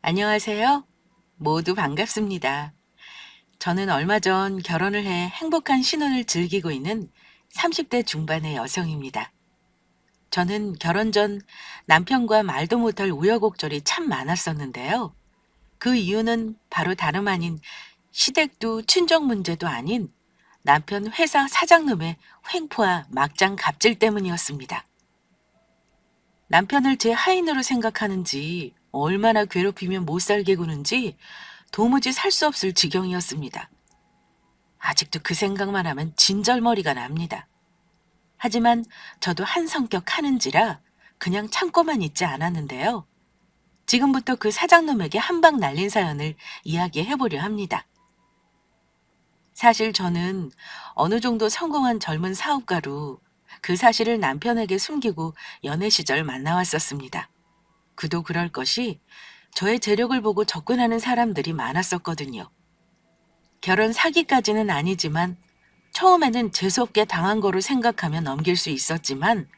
안녕하세요. 모두 반갑습니다. 저는 얼마 전 결혼을 해 행복한 신혼을 즐기고 있는 30대 중반의 여성입니다. 저는 결혼 전 남편과 말도 못할 우여곡절이 참 많았었는데요. 그 이유는 바로 다름 아닌 시댁도 친정 문제도 아닌 남편 회사 사장놈의 횡포와 막장 갑질 때문이었습니다. 남편을 제 하인으로 생각하는지 얼마나 괴롭히면 못 살게 구는지 도무지 살 수 없을 지경이었습니다. 아직도 그 생각만 하면 진절머리가 납니다. 하지만 저도 한 성격 하는지라 그냥 참고만 있지 않았는데요. 지금부터 그 사장놈에게 한 방 날린 사연을 이야기해 보려 합니다. 사실 저는 어느 정도 성공한 젊은 사업가로 그 사실을 남편에게 숨기고 연애 시절 만나왔었습니다. 그도 그럴 것이 저의 재력을 보고 접근하는 사람들이 많았었거든요. 결혼 사기까지는 아니지만 처음에는 재수없게 당한 거로 생각하며 넘길 수 있었지만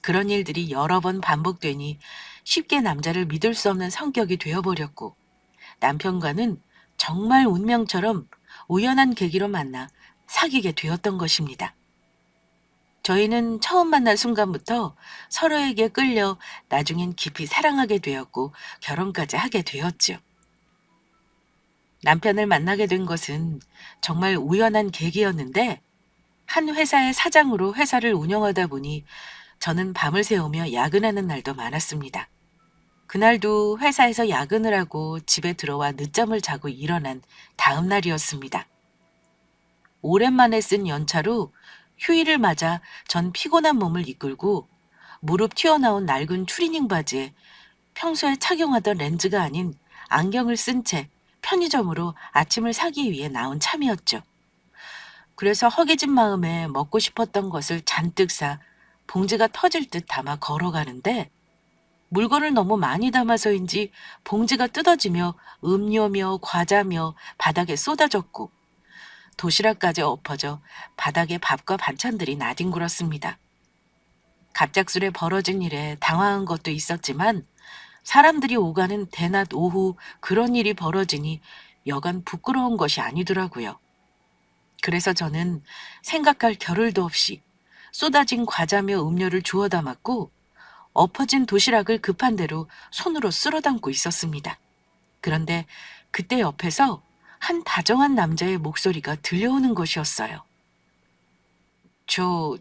그런 일들이 여러 번 반복되니 쉽게 남자를 믿을 수 없는 성격이 되어버렸고 남편과는 정말 운명처럼 우연한 계기로 만나 사귀게 되었던 것입니다. 저희는 처음 만날 순간부터 서로에게 끌려 나중엔 깊이 사랑하게 되었고 결혼까지 하게 되었죠. 남편을 만나게 된 것은 정말 우연한 계기였는데 한 회사의 사장으로 회사를 운영하다 보니 저는 밤을 새우며 야근하는 날도 많았습니다. 그날도 회사에서 야근을 하고 집에 들어와 늦잠을 자고 일어난 다음 날이었습니다. 오랜만에 쓴 연차로 휴일을 맞아 전 피곤한 몸을 이끌고 무릎 튀어나온 낡은 추리닝 바지에 평소에 착용하던 렌즈가 아닌 안경을 쓴 채 편의점으로 아침을 사기 위해 나온 참이었죠. 그래서 허기진 마음에 먹고 싶었던 것을 잔뜩 사 봉지가 터질 듯 담아 걸어가는데 물건을 너무 많이 담아서인지 봉지가 뜯어지며 음료며 과자며 바닥에 쏟아졌고 도시락까지 엎어져 바닥에 밥과 반찬들이 나뒹굴었습니다. 갑작스레 벌어진 일에 당황한 것도 있었지만 사람들이 오가는 대낮 오후 그런 일이 벌어지니 여간 부끄러운 것이 아니더라고요. 그래서 저는 생각할 겨를도 없이 쏟아진 과자며 음료를 주워 담았고 엎어진 도시락을 급한 대로 손으로 쓸어 담고 있었습니다. 그런데 그때 옆에서 한 다정한 남자의 목소리가 들려오는 것이었어요. 저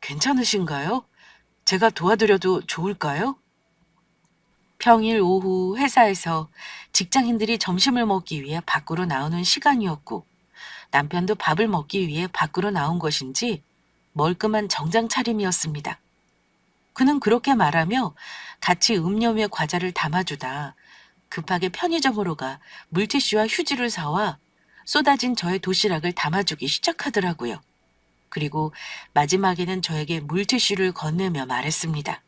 괜찮으신가요? 제가 도와드려도 좋을까요? 평일 오후 회사에서 직장인들이 점심을 먹기 위해 밖으로 나오는 시간이었고 남편도 밥을 먹기 위해 밖으로 나온 것인지 멀끔한 정장 차림이었습니다. 그는 그렇게 말하며 같이 음료며 과자를 담아주다 급하게 편의점으로 가 물티슈와 휴지를 사와 쏟아진 저의 도시락을 담아주기 시작하더라고요. 그리고 마지막에는 저에게 물티슈를 건네며 말했습니다.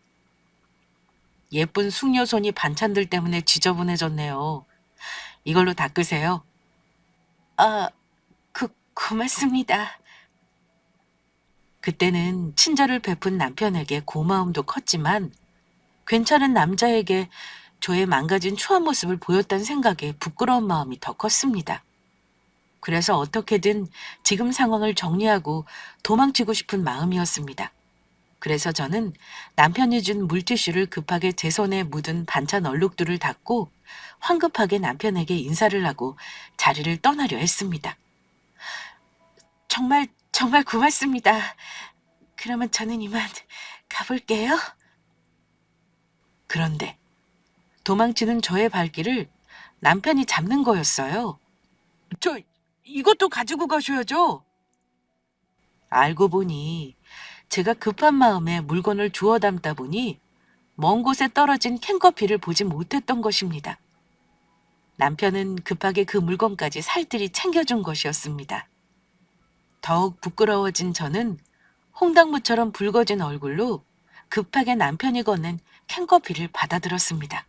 예쁜 숙녀손이 반찬들 때문에 지저분해졌네요. 이걸로 닦으세요. 아, 고맙습니다. 그때는 친절을 베푼 남편에게 고마움도 컸지만 괜찮은 남자에게 저의 망가진 추한 모습을 보였다는 생각에 부끄러운 마음이 더 컸습니다. 그래서 어떻게든 지금 상황을 정리하고 도망치고 싶은 마음이었습니다. 그래서 저는 남편이 준 물티슈를 급하게 제 손에 묻은 반찬 얼룩들을 닦고 황급하게 남편에게 인사를 하고 자리를 떠나려 했습니다. 정말 고맙습니다. 그러면 저는 이만 가볼게요. 그런데 도망치는 저의 발길을 남편이 잡는 거였어요. 저, 이것도 가지고 가셔야죠. 알고 보니 제가 급한 마음에 물건을 주워 담다 보니 먼 곳에 떨어진 캔커피를 보지 못했던 것입니다. 남편은 급하게 그 물건까지 살뜰히 챙겨준 것이었습니다. 더욱 부끄러워진 저는 홍당무처럼 붉어진 얼굴로 급하게 남편이 건넨 캔커피를 받아들었습니다.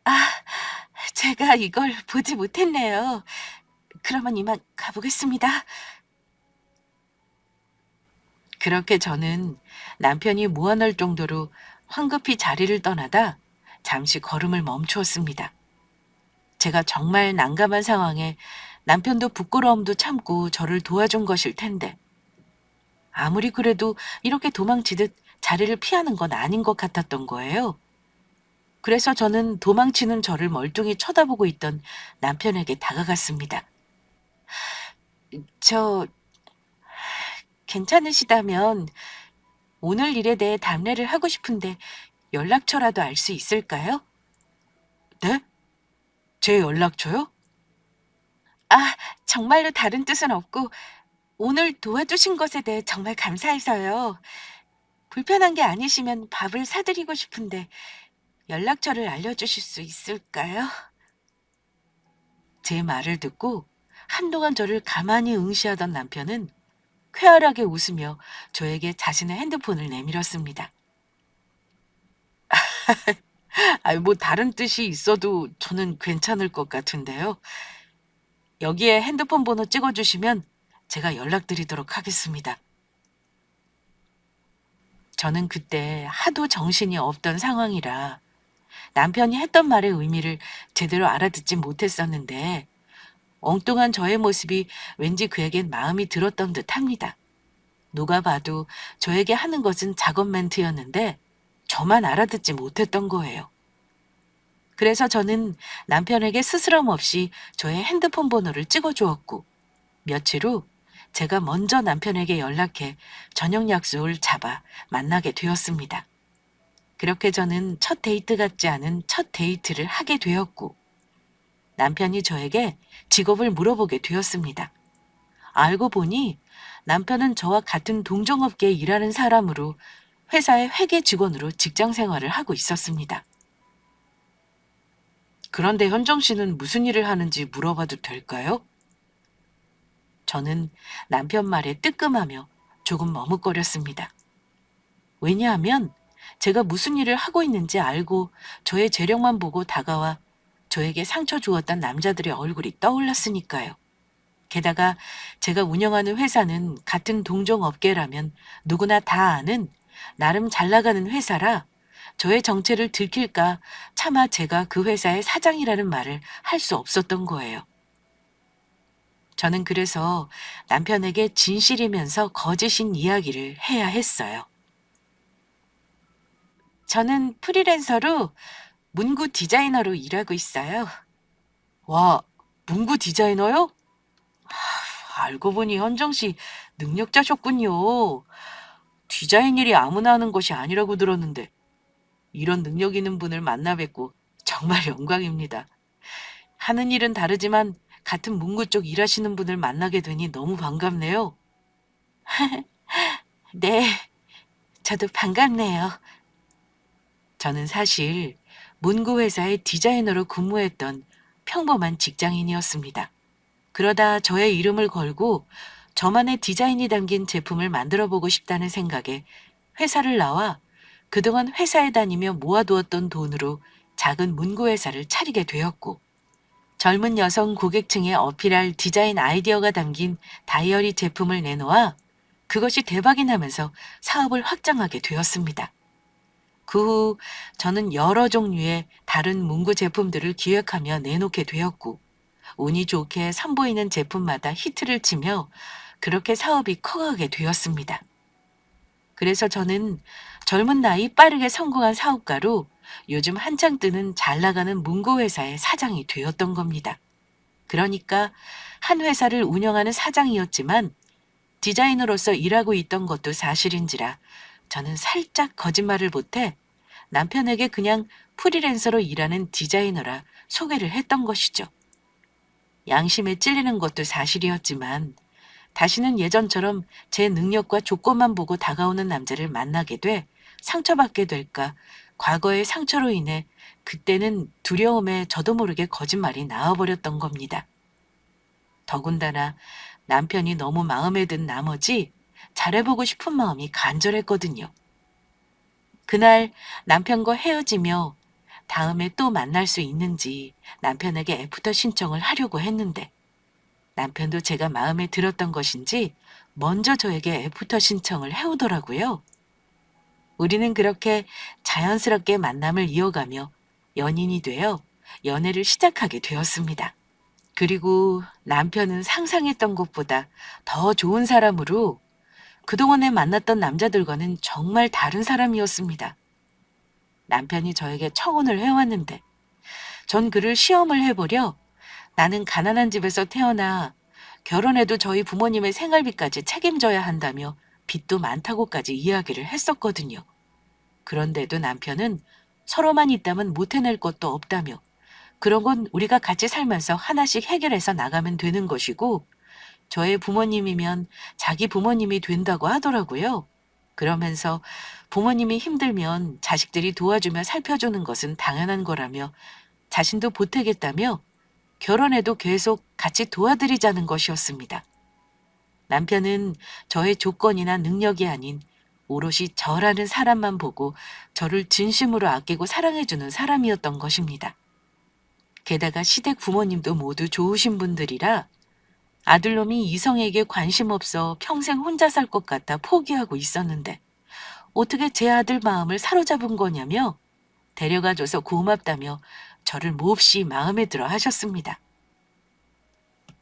아, 제가 이걸 보지 못했네요. 그러면 이만 가보겠습니다. 그렇게 저는 남편이 무안할 정도로 황급히 자리를 떠나다 잠시 걸음을 멈추었습니다. 제가 정말 난감한 상황에 남편도 부끄러움도 참고 저를 도와준 것일 텐데 아무리 그래도 이렇게 도망치듯 자리를 피하는 건 아닌 것 같았던 거예요. 그래서 저는 도망치는 저를 멀뚱히 쳐다보고 있던 남편에게 다가갔습니다. 저 괜찮으시다면 오늘 일에 대해 답례를 하고 싶은데 연락처라도 알 수 있을까요? 네? 제 연락처요? 아, 정말로 다른 뜻은 없고 오늘 도와주신 것에 대해 정말 감사해서요. 불편한 게 아니시면 밥을 사드리고 싶은데 연락처를 알려주실 수 있을까요? 제 말을 듣고 한동안 저를 가만히 응시하던 남편은 쾌활하게 웃으며 저에게 자신의 핸드폰을 내밀었습니다. 뭐 다른 뜻이 있어도 저는 괜찮을 것 같은데요. 여기에 핸드폰 번호 찍어주시면 제가 연락드리도록 하겠습니다. 저는 그때 하도 정신이 없던 상황이라 남편이 했던 말의 의미를 제대로 알아듣지 못했었는데 엉뚱한 저의 모습이 왠지 그에겐 마음이 들었던 듯합니다. 누가 봐도 저에게 하는 것은 작업 멘트였는데 저만 알아듣지 못했던 거예요. 그래서 저는 남편에게 스스럼 없이 저의 핸드폰 번호를 찍어주었고 며칠 후 제가 먼저 남편에게 연락해 저녁 약속을 잡아 만나게 되었습니다. 그렇게 저는 첫 데이트 같지 않은 첫 데이트를 하게 되었고 남편이 저에게 직업을 물어보게 되었습니다. 알고 보니 남편은 저와 같은 동종업계에 일하는 사람으로 회사의 회계 직원으로 직장 생활을 하고 있었습니다. 그런데 현정 씨는 무슨 일을 하는지 물어봐도 될까요? 저는 남편 말에 뜨끔하며 조금 머뭇거렸습니다. 왜냐하면 제가 무슨 일을 하고 있는지 알고 저의 재력만 보고 다가와 저에게 상처 주었던 남자들의 얼굴이 떠올랐으니까요. 게다가 제가 운영하는 회사는 같은 동종업계라면 누구나 다 아는 나름 잘 나가는 회사라 저의 정체를 들킬까 차마 제가 그 회사의 사장이라는 말을 할 수 없었던 거예요. 저는 그래서 남편에게 진실이면서 거짓인 이야기를 해야 했어요. 저는 프리랜서로 문구 디자이너로 일하고 있어요. 와, 문구 디자이너요? 알고 보니 현정 씨 능력자셨군요. 디자인 일이 아무나 하는 것이 아니라고 들었는데 이런 능력 있는 분을 만나 뵙고 정말 영광입니다. 하는 일은 다르지만 같은 문구 쪽 일하시는 분을 만나게 되니 너무 반갑네요. 네, 저도 반갑네요. 저는 사실 문구 회사의 디자이너로 근무했던 평범한 직장인이었습니다. 그러다 저의 이름을 걸고 저만의 디자인이 담긴 제품을 만들어 보고 싶다는 생각에 회사를 나와 그동안 회사에 다니며 모아두었던 돈으로 작은 문구 회사를 차리게 되었고 젊은 여성 고객층에 어필할 디자인 아이디어가 담긴 다이어리 제품을 내놓아 그것이 대박이 나면서 사업을 확장하게 되었습니다. 그 후 저는 여러 종류의 다른 문구 제품들을 기획하며 내놓게 되었고 운이 좋게 선보이는 제품마다 히트를 치며 그렇게 사업이 커가게 되었습니다. 그래서 저는 젊은 나이 빠르게 성공한 사업가로 요즘 한창 뜨는 잘 나가는 문구 회사의 사장이 되었던 겁니다. 그러니까 한 회사를 운영하는 사장이었지만 디자이너로서 일하고 있던 것도 사실인지라 저는 살짝 거짓말을 못해 남편에게 그냥 프리랜서로 일하는 디자이너라 소개를 했던 것이죠. 양심에 찔리는 것도 사실이었지만 다시는 예전처럼 제 능력과 조건만 보고 다가오는 남자를 만나게 돼 상처받게 될까 과거의 상처로 인해 그때는 두려움에 저도 모르게 거짓말이 나와버렸던 겁니다. 더군다나 남편이 너무 마음에 든 나머지 잘해보고 싶은 마음이 간절했거든요. 그날 남편과 헤어지며 다음에 또 만날 수 있는지 남편에게 애프터 신청을 하려고 했는데 남편도 제가 마음에 들었던 것인지 먼저 저에게 애프터 신청을 해오더라고요. 우리는 그렇게 자연스럽게 만남을 이어가며 연인이 되어 연애를 시작하게 되었습니다. 그리고 남편은 상상했던 것보다 더 좋은 사람으로 그동안에 만났던 남자들과는 정말 다른 사람이었습니다. 남편이 저에게 청혼을 해왔는데 전 그를 시험을 해보려 나는 가난한 집에서 태어나 결혼해도 저희 부모님의 생활비까지 책임져야 한다며 빚도 많다고까지 이야기를 했었거든요. 그런데도 남편은 서로만 있다면 못 해낼 것도 없다며 그런 건 우리가 같이 살면서 하나씩 해결해서 나가면 되는 것이고 저의 부모님이면 자기 부모님이 된다고 하더라고요. 그러면서 부모님이 힘들면 자식들이 도와주며 살펴주는 것은 당연한 거라며 자신도 보태겠다며 결혼해도 계속 같이 도와드리자는 것이었습니다. 남편은 저의 조건이나 능력이 아닌 오롯이 저라는 사람만 보고 저를 진심으로 아끼고 사랑해주는 사람이었던 것입니다. 게다가 시댁 부모님도 모두 좋으신 분들이라 아들놈이 이성에게 관심 없어 평생 혼자 살 것 같아 포기하고 있었는데 어떻게 제 아들 마음을 사로잡은 거냐며 데려가줘서 고맙다며 저를 몹시 마음에 들어 하셨습니다.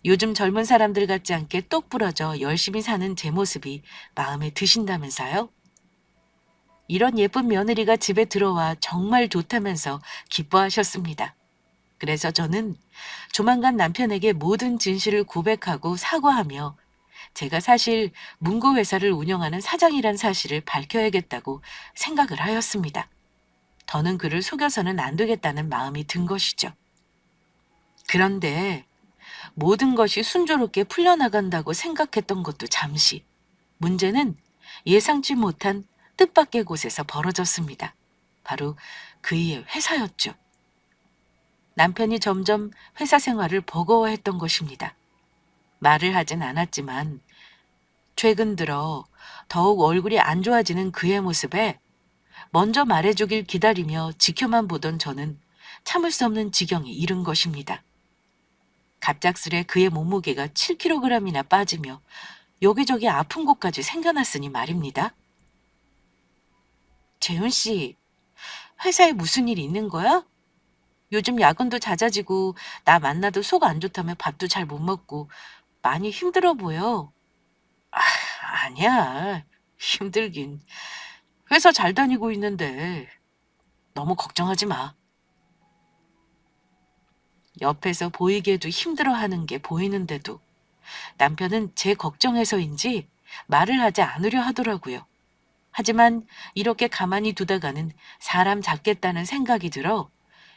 요즘 젊은 사람들 같지 않게 똑 부러져 열심히 사는 제 모습이 마음에 드신다면서요? 이런 예쁜 며느리가 집에 들어와 정말 좋다면서 기뻐하셨습니다. 그래서 저는 조만간 남편에게 모든 진실을 고백하고 사과하며 제가 사실 문구회사를 운영하는 사장이란 사실을 밝혀야겠다고 생각을 하였습니다. 더는 그를 속여서는 안 되겠다는 마음이 든 것이죠. 그런데 모든 것이 순조롭게 풀려나간다고 생각했던 것도 잠시, 문제는 예상치 못한 뜻밖의 곳에서 벌어졌습니다. 바로 그의 회사였죠. 남편이 점점 회사 생활을 버거워했던 것입니다. 말을 하진 않았지만 최근 들어 더욱 얼굴이 안 좋아지는 그의 모습에 먼저 말해주길 기다리며 지켜만 보던 저는 참을 수 없는 지경에 이른 것입니다. 갑작스레 그의 몸무게가 7kg이나 빠지며 여기저기 아픈 곳까지 생겨났으니 말입니다. 재훈 씨, 회사에 무슨 일 있는 거야? 요즘 야근도 잦아지고 나 만나도 속 안 좋다며 밥도 잘 못 먹고 많이 힘들어 보여. 아, 아니야. 힘들긴. 회사 잘 다니고 있는데 너무 걱정하지 마. 옆에서 보이게도 힘들어하는 게 보이는데도 남편은 제 걱정해서인지 말을 하지 않으려 하더라고요. 하지만 이렇게 가만히 두다가는 사람 잡겠다는 생각이 들어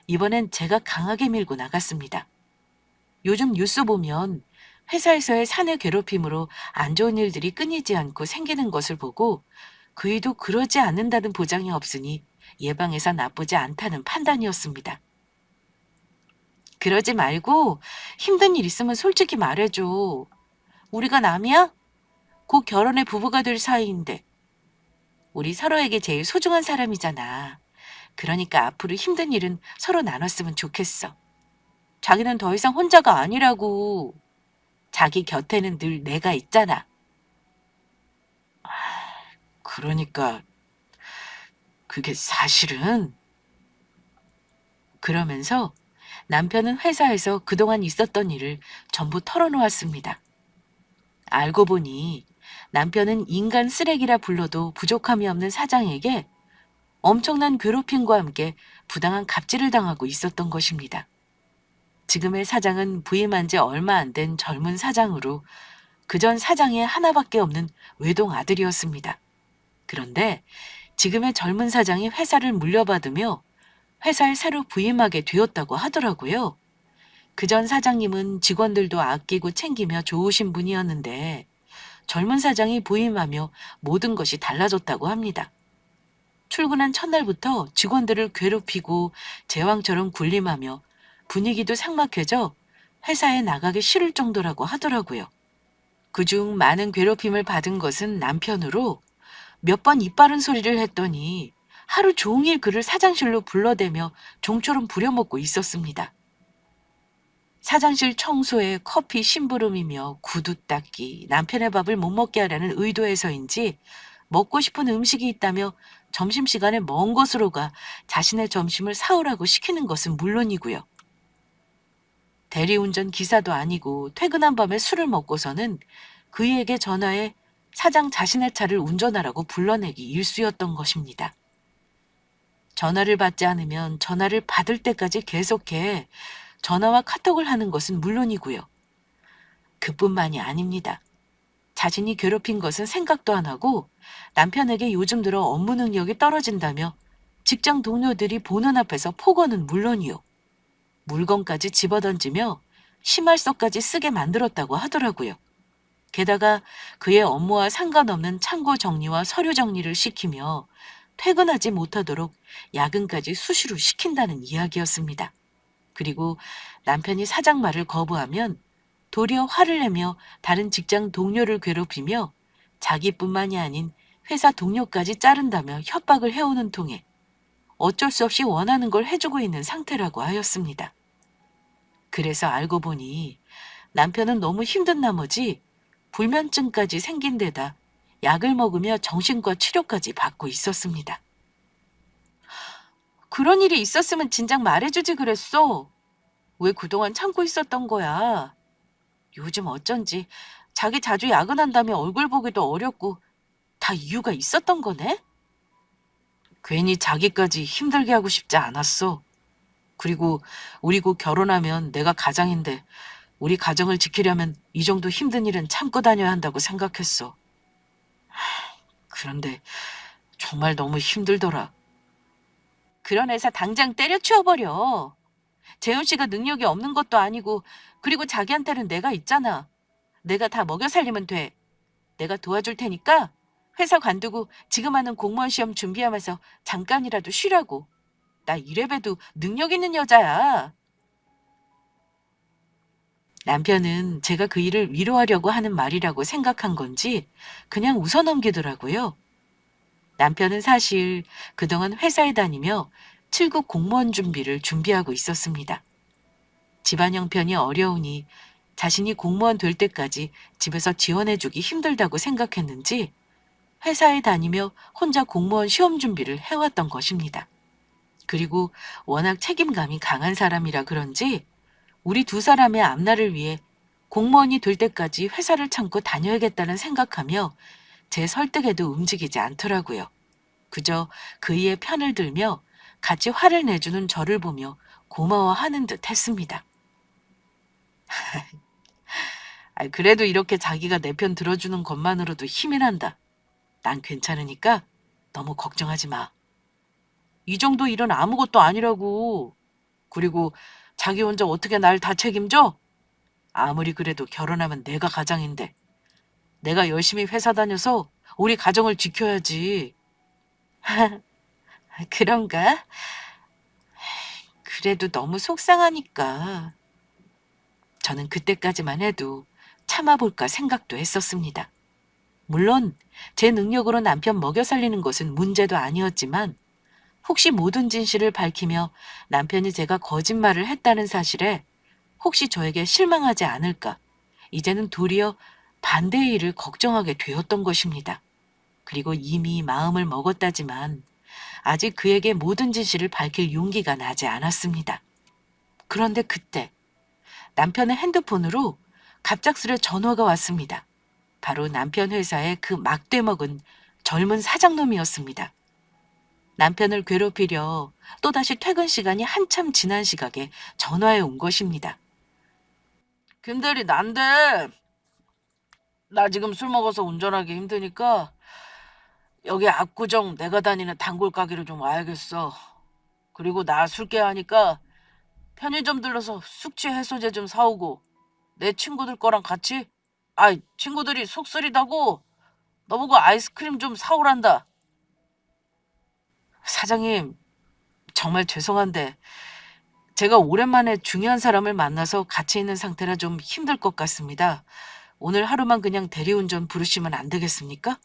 이번엔 제가 강하게 밀고 나갔습니다. 요즘 뉴스 보면 회사에서의 사내 괴롭힘으로 안 좋은 일들이 끊이지 않고 생기는 것을 보고 그이도 그러지 않는다는 보장이 없으니 예방해서 나쁘지 않다는 판단이었습니다. 그러지 말고 힘든 일 있으면 솔직히 말해줘. 우리가 남이야? 곧 결혼해 부부가 될 사이인데. 우리 서로에게 제일 소중한 사람이잖아. 그러니까 앞으로 힘든 일은 서로 나눴으면 좋겠어. 자기는 더 이상 혼자가 아니라고. 자기 곁에는 늘 내가 있잖아. 그러니까 그게 사실은. 그러면서 남편은 회사에서 그동안 있었던 일을 전부 털어놓았습니다. 알고 보니 남편은 인간 쓰레기라 불러도 부족함이 없는 사장에게 엄청난 괴롭힘과 함께 부당한 갑질을 당하고 있었던 것입니다. 지금의 사장은 부임한 지 얼마 안 된 젊은 사장으로 그전 사장의 하나밖에 없는 외동 아들이었습니다. 그런데 지금의 젊은 사장이 회사를 물려받으며 회사에 새로 부임하게 되었다고 하더라고요. 그전 사장님은 직원들도 아끼고 챙기며 좋으신 분이었는데 젊은 사장이 부임하며 모든 것이 달라졌다고 합니다. 출근한 첫날부터 직원들을 괴롭히고 제왕처럼 군림하며 분위기도 삭막해져 회사에 나가기 싫을 정도라고 하더라고요. 그중 많은 괴롭힘을 받은 것은 남편으로 몇 번 이빠른 소리를 했더니 하루 종일 그를 사장실로 불러대며 종처럼 부려먹고 있었습니다. 사장실 청소에 커피 심부름이며 구두 닦기, 남편의 밥을 못 먹게 하려는 의도에서인지 먹고 싶은 음식이 있다며 점심시간에 먼 곳으로 가 자신의 점심을 사오라고 시키는 것은 물론이고요. 대리운전 기사도 아니고 퇴근한 밤에 술을 먹고서는 그이에게 전화해 사장 자신의 차를 운전하라고 불러내기 일쑤였던 것입니다. 전화를 받지 않으면 전화를 받을 때까지 계속해 전화와 카톡을 하는 것은 물론이고요. 그뿐만이 아닙니다. 자신이 괴롭힌 것은 생각도 안 하고 남편에게 요즘 들어 업무 능력이 떨어진다며 직장 동료들이 보는 앞에서 폭언은 물론이요. 물건까지 집어던지며 심할서까지 쓰게 만들었다고 하더라고요. 게다가 그의 업무와 상관없는 창고 정리와 서류 정리를 시키며 퇴근하지 못하도록 야근까지 수시로 시킨다는 이야기였습니다. 그리고 남편이 사장 말을 거부하면 도리어 화를 내며 다른 직장 동료를 괴롭히며 자기뿐만이 아닌 회사 동료까지 자른다며 협박을 해오는 통에 어쩔 수 없이 원하는 걸 해주고 있는 상태라고 하였습니다. 그래서 알고 보니 남편은 너무 힘든 나머지 불면증까지 생긴 데다 약을 먹으며 정신과 치료까지 받고 있었습니다. 그런 일이 있었으면 진작 말해주지 그랬어. 왜 그동안 참고 있었던 거야? 요즘 어쩐지 자기 자주 야근한다며 얼굴 보기도 어렵고 다 이유가 있었던 거네? 괜히 자기까지 힘들게 하고 싶지 않았어. 그리고 우리 곧 결혼하면 내가 가장인데 우리 가정을 지키려면 이 정도 힘든 일은 참고 다녀야 한다고 생각했어. 그런데 정말 너무 힘들더라. 그런 회사 당장 때려치워버려. 재훈 씨가 능력이 없는 것도 아니고 그리고 자기한테는 내가 있잖아. 내가 다 먹여 살리면 돼. 내가 도와줄 테니까 회사 관두고 지금 하는 공무원 시험 준비하면서 잠깐이라도 쉬라고. 나 이래봬도 능력 있는 여자야. 남편은 제가 그 일을 위로하려고 하는 말이라고 생각한 건지 그냥 웃어넘기더라고요. 남편은 사실 그동안 회사에 다니며 7급 공무원 준비를 준비하고 있었습니다. 집안 형편이 어려우니 자신이 공무원 될 때까지 집에서 지원해주기 힘들다고 생각했는지 회사에 다니며 혼자 공무원 시험 준비를 해왔던 것입니다. 그리고 워낙 책임감이 강한 사람이라 그런지 우리 두 사람의 앞날을 위해 공무원이 될 때까지 회사를 참고 다녀야겠다는 생각하며 제 설득에도 움직이지 않더라고요. 그저 그이의 편을 들며 같이 화를 내주는 저를 보며 고마워하는 듯 했습니다. 그래도 이렇게 자기가 내 편 들어주는 것만으로도 힘이 난다. 난 괜찮으니까 너무 걱정하지 마. 이 정도 일은 아무것도 아니라고. 그리고 자기 혼자 어떻게 날 다 책임져? 아무리 그래도 결혼하면 내가 가장인데. 내가 열심히 회사 다녀서 우리 가정을 지켜야지. 그런가? 그래도 너무 속상하니까. 저는 그때까지만 해도 참아볼까 생각도 했었습니다. 물론 제 능력으로 남편 먹여 살리는 것은 문제도 아니었지만 혹시 모든 진실을 밝히며 남편이 제가 거짓말을 했다는 사실에 혹시 저에게 실망하지 않을까 이제는 도리어 반대의 일을 걱정하게 되었던 것입니다. 그리고 이미 마음을 먹었다지만 아직 그에게 모든 진실을 밝힐 용기가 나지 않았습니다. 그런데 그때 남편의 핸드폰으로 갑작스레 전화가 왔습니다. 바로 남편 회사의 그 막대먹은 젊은 사장놈이었습니다. 남편을 괴롭히려 또다시 퇴근 시간이 한참 지난 시각에 전화해 온 것입니다. 김대리, 난데 나 지금 술 먹어서 운전하기 힘드니까 여기 압구정 내가 다니는 단골 가게로 좀 와야겠어. 그리고 나 술 깨하니까 편의점 들러서 숙취 해소제 좀 사오고 내 친구들 거랑 같이 친구들이 속 쓰리다고 너보고 아이스크림 좀 사오란다. 사장님, 정말 죄송한데 제가 오랜만에 중요한 사람을 만나서 같이 있는 상태라 좀 힘들 것 같습니다. 오늘 하루만 그냥 대리운전 부르시면 안 되겠습니까?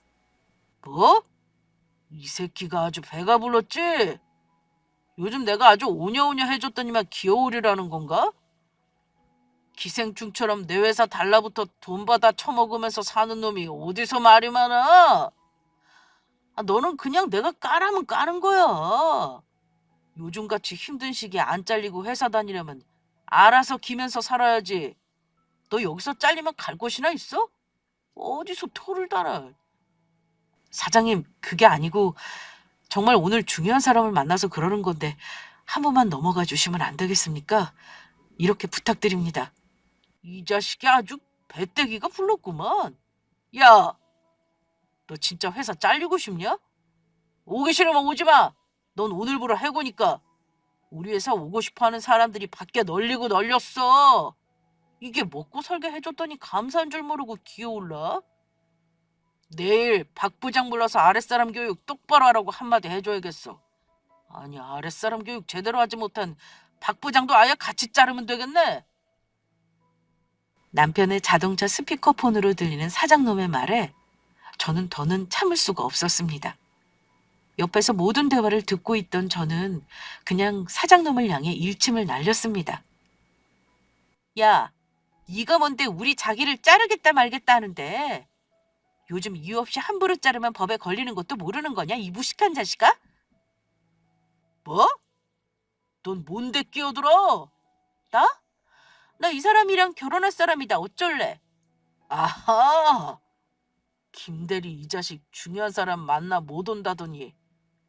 뭐? 이 새끼가 아주 배가 불렀지? 요즘 내가 아주 오냐오냐 해줬더니만 귀여우리라는 건가? 기생충처럼 내 회사 달라붙어 돈 받아 처먹으면서 사는 놈이 어디서 말이 많아? 너는 그냥 내가 까라면 까는 거야. 요즘같이 힘든 시기에 안 잘리고 회사 다니려면 알아서 기면서 살아야지. 너 여기서 잘리면 갈 곳이나 있어? 어디서 토를 달아. 사장님, 그게 아니고 정말 오늘 중요한 사람을 만나서 그러는 건데 한 번만 넘어가 주시면 안 되겠습니까? 이렇게 부탁드립니다. 이 자식이 아주 배때기가 불렀구만. 야, 너 진짜 회사 잘리고 싶냐? 오기 싫으면 오지 마. 넌 오늘부로 해고니까. 우리 회사 오고 싶어하는 사람들이 밖에 널리고 널렸어. 이게 먹고 살게 해줬더니 감사한 줄 모르고 기어올라? 내일 박 부장 불러서 아랫사람 교육 똑바로 하라고 한마디 해줘야겠어. 아니, 아랫사람 교육 제대로 하지 못한 박 부장도 아예 같이 자르면 되겠네. 남편의 자동차 스피커폰으로 들리는 사장놈의 말에 저는 더는 참을 수가 없었습니다. 옆에서 모든 대화를 듣고 있던 저는 그냥 사장놈을 향해 일침을 날렸습니다. 야, 네가 뭔데 우리 자기를 자르겠다 말겠다 하는데 요즘 이유 없이 함부로 자르면 법에 걸리는 것도 모르는 거냐, 이 무식한 자식아? 뭐? 넌 뭔데 끼어들어? 나? 나 이 사람이랑 결혼할 사람이다. 어쩔래? 아하! 김대리 이 자식 중요한 사람 만나 못 온다더니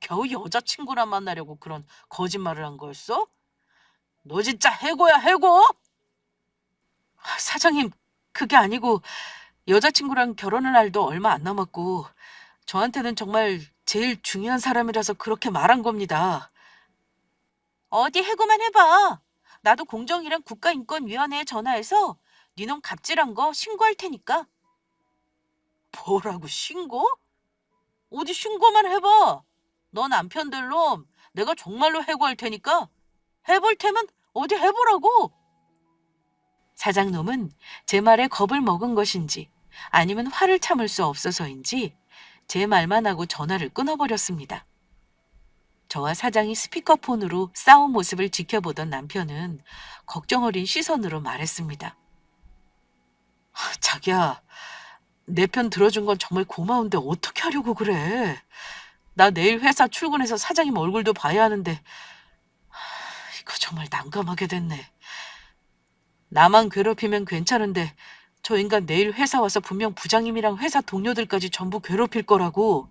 겨우 여자친구나 만나려고 그런 거짓말을 한 거였어? 너 진짜 해고야, 해고? 사장님, 그게 아니고 여자친구랑 결혼할 날도 얼마 안 남았고 저한테는 정말 제일 중요한 사람이라서 그렇게 말한 겁니다. 어디 해고만 해봐. 나도 공정이랑 국가인권위원회에 전화해서 니놈 갑질한 거 신고할 테니까. 뭐라고 신고? 어디 신고만 해봐. 너 남편들 놈 내가 정말로 해고할 테니까 해볼 테면 어디 해보라고. 사장놈은 제 말에 겁을 먹은 것인지 아니면 화를 참을 수 없어서인지 제 말만 하고 전화를 끊어버렸습니다. 저와 사장이 스피커폰으로 싸운 모습을 지켜보던 남편은 걱정 어린 시선으로 말했습니다. 자기야, 내 편 들어준 건 정말 고마운데 어떻게 하려고 그래? 나 내일 회사 출근해서 사장님 얼굴도 봐야 하는데 이거 정말 난감하게 됐네. 나만 괴롭히면 괜찮은데 저 인간 내일 회사 와서 분명 부장님이랑 회사 동료들까지 전부 괴롭힐 거라고.